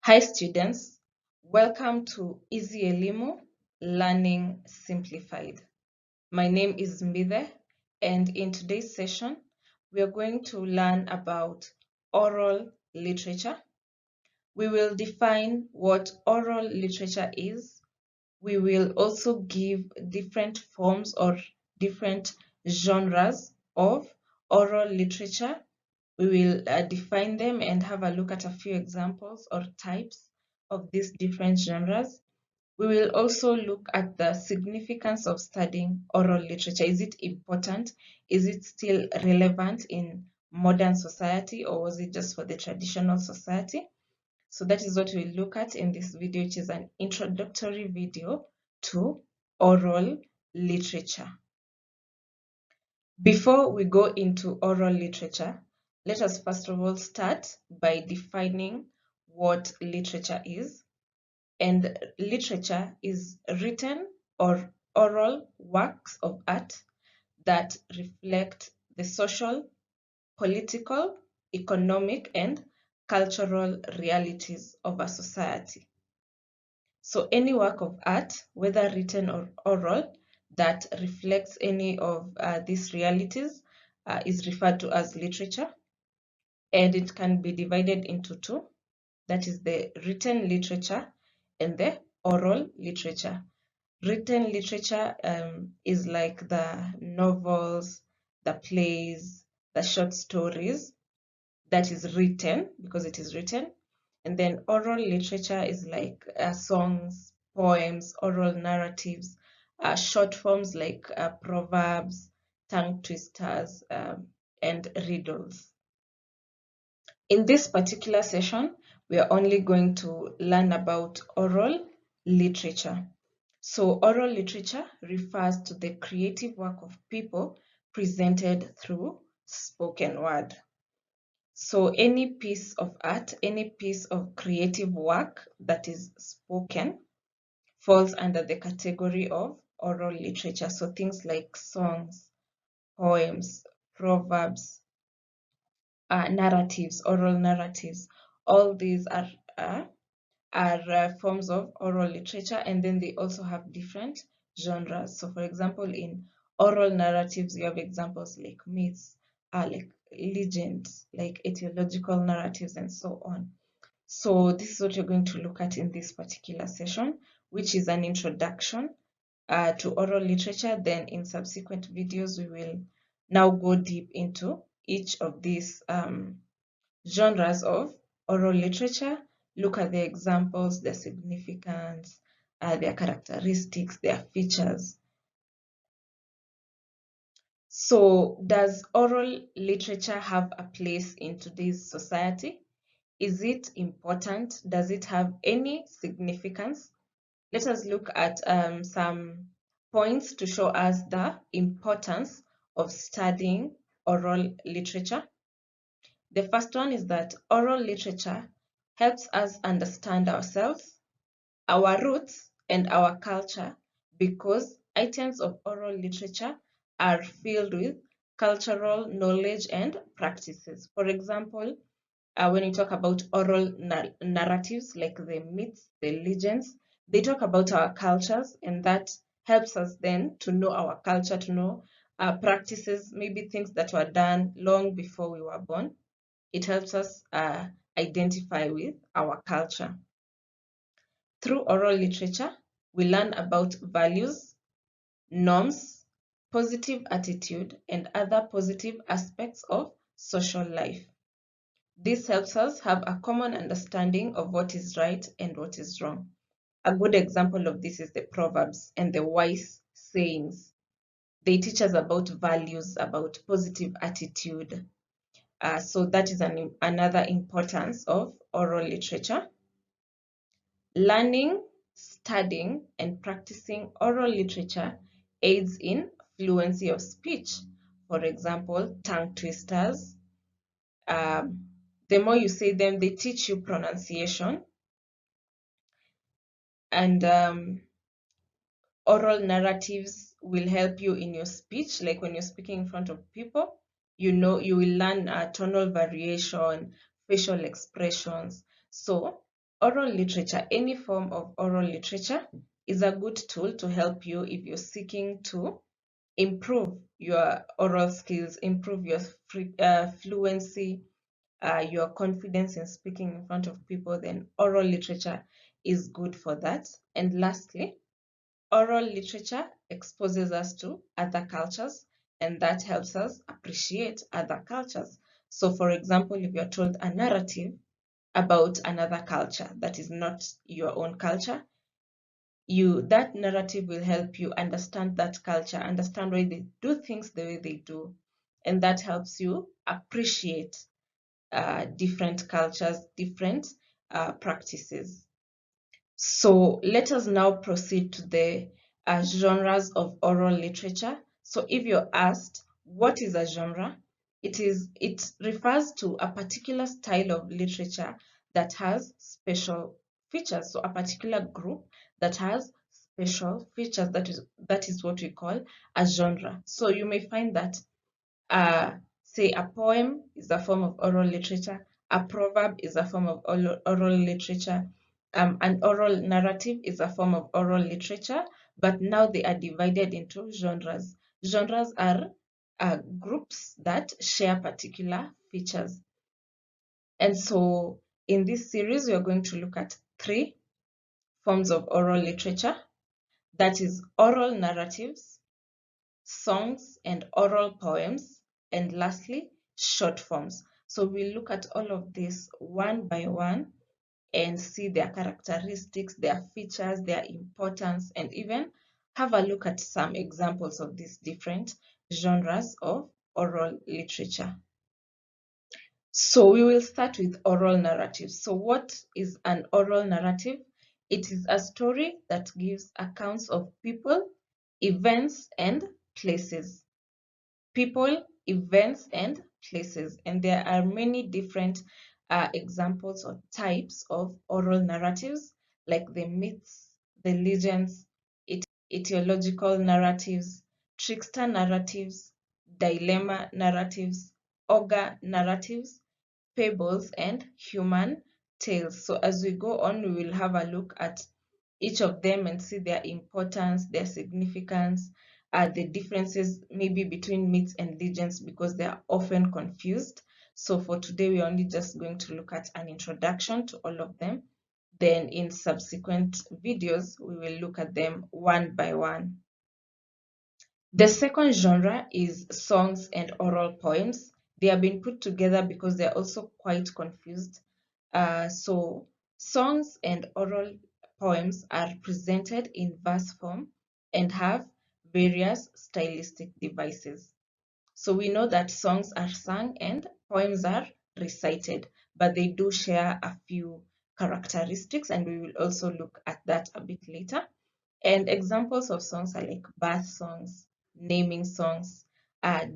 Hi students, welcome to Easy Elimu Learning Simplified. My name is Mbide, and in today's session, we are going to learn about oral literature. We will define what oral literature is. We will also give different forms or different genres of oral literature. We will define them and have a look at a few examples or types of these different genres. We will also look at the significance of studying oral literature. Is it important? Is it still relevant in modern society, or was it just for the traditional society? So that is what we'll look at in this video, which is an introductory video to oral literature. Before we go into oral literature, let us first of all start by defining what literature is. And literature is written or oral works of art that reflect the social, political, economic, and cultural realities of a society. So any work of art, whether written or oral, that reflects any of these realities is referred to as literature. And it can be divided into two. That is the written literature and the oral literature. Written literature is like the novels, the plays, the short stories that is written because it is written. And then oral literature is like songs, poems, oral narratives, short forms like proverbs, tongue twisters, and riddles. In this particular session, we are only going to learn about oral literature. So oral literature refers to the creative work of people presented through spoken word. So any piece of art, any piece of creative work that is spoken falls under the category of oral literature. So things like songs, poems, proverbs, narratives, oral narratives, all these are forms of oral literature, and then they also have different genres. So for example, in oral narratives, you have examples like myths, like legends, like etiological narratives, and so on. So this is what you're going to look at in this particular session, which is an introduction to oral literature. Then in subsequent videos, we will now go deep into each of these genres of oral literature, look at the examples, their significance, their characteristics, their features. So does oral literature have a place in today's society? Is it important? Does it have any significance? Let us look at some points to show us the importance of studying oral literature. The first one is that oral literature helps us understand ourselves, our roots, and our culture, because items of oral literature are filled with cultural knowledge and practices. For example, when you talk about oral narratives like the myths, the legends, they talk about our cultures, and that helps us then to know our culture, to know practices, maybe things that were done long before we were born. It helps us identify with our culture. Through oral literature, we learn about values, norms, positive attitude, and other positive aspects of social life. This helps us have a common understanding of what is right and what is wrong. A good example of this is the Proverbs and the wise sayings. They teach us about values, about positive attitude. So that is another importance of oral literature. Learning, studying, and practicing oral literature aids in fluency of speech. For example, tongue twisters. The more you say them, they teach you pronunciation. And oral narratives will help you in your speech, like when you're speaking in front of people, you know, you will learn tonal variation, facial expressions. So Oral literature, any form of oral literature, is a good tool to help you if you're seeking to improve your oral skills, improve your fluency, your confidence in speaking in front of people. Then oral literature is good for that. And lastly, oral literature exposes us to other cultures, and that helps us appreciate other cultures. So, for example, if you're told a narrative about another culture that is not your own culture, that narrative will help you understand that culture, understand why they do things the way they do, and that helps you appreciate different cultures, different practices. So let us now proceed to the genres of oral literature. So if you're asked what is a genre, it refers to a particular style of literature that has special features. So a particular group that has special features, that is what we call a genre. So you may find that say a poem is a form of oral literature, a proverb is a form of oral literature, an oral narrative is a form of oral literature, but now they are divided into genres. Genres are groups that share particular features. And so in this series, we are going to look at 3 forms of oral literature. That is oral narratives, songs and oral poems, and lastly, short forms. So we'll look at all of this one by one and see their characteristics, their features, their importance, and even have a look at some examples of these different genres of oral literature. So we will start with oral narratives. So what is an oral narrative? It is a story that gives accounts of people, events, and places. People, events, and places. And there are many different examples or types of oral narratives, like the myths, the legends, etiological narratives, trickster narratives, dilemma narratives, ogre narratives, fables, and human tales. So as we go on, we will have a look at each of them and see their importance, their significance, the differences maybe between myths and legends, because they are often confused. So for today, we're only just going to look at an introduction to all of them. Then in subsequent videos, we will look at them one by one. The second genre is songs and oral poems. They have been put together because they're also quite confused. So songs and oral poems are presented in verse form and have various stylistic devices. So we know that songs are sung and poems are recited, but they do share a few characteristics, and we will also look at that a bit later. And examples of songs are like birth songs, naming songs,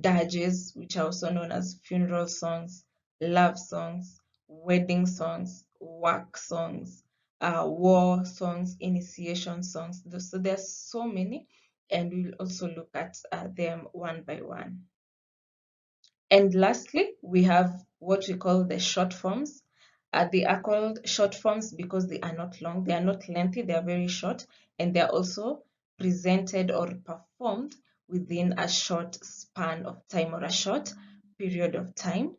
dirges, which are also known as funeral songs, love songs, wedding songs, work songs, war songs, initiation songs. So there's so many, and we'll also look at them one by one. And lastly, we have what we call the short forms. They are called short forms because they are not long, they are not lengthy, they are very short, and they are also presented or performed within a short span of time or a short period of time.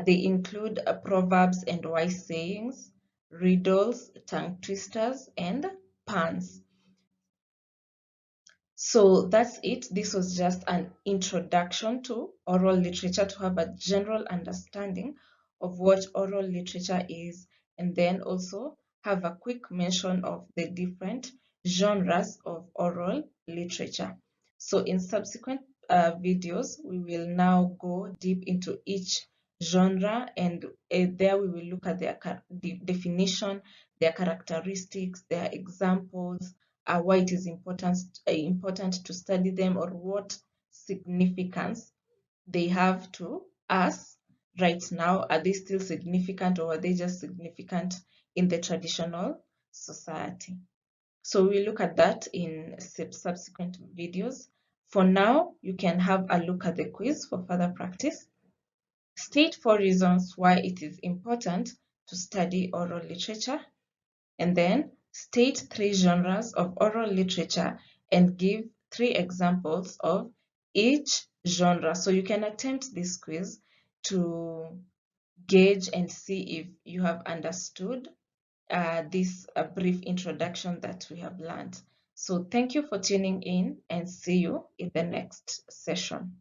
They include proverbs and wise sayings, riddles, tongue twisters, and puns. So that's it. This was just an introduction to oral literature to have a general understanding of what oral literature is, and then also have a quick mention of the different genres of oral literature. So in subsequent videos, we will now go deep into each genre, and there we will look at their definition, their characteristics, their examples, why it is important to study them, or what significance they have to us right now. Are they still significant, or are they just significant in the traditional society? So we look at that in subsequent videos. For now, you can have a look at the quiz for further practice. State 4 reasons why it is important to study oral literature. and then state 3 genres of oral literature and give 3 examples of each genre. So you can attempt this quiz to gauge and see if you have understood this brief introduction that we have learned. So thank you for tuning in and see you in the next session.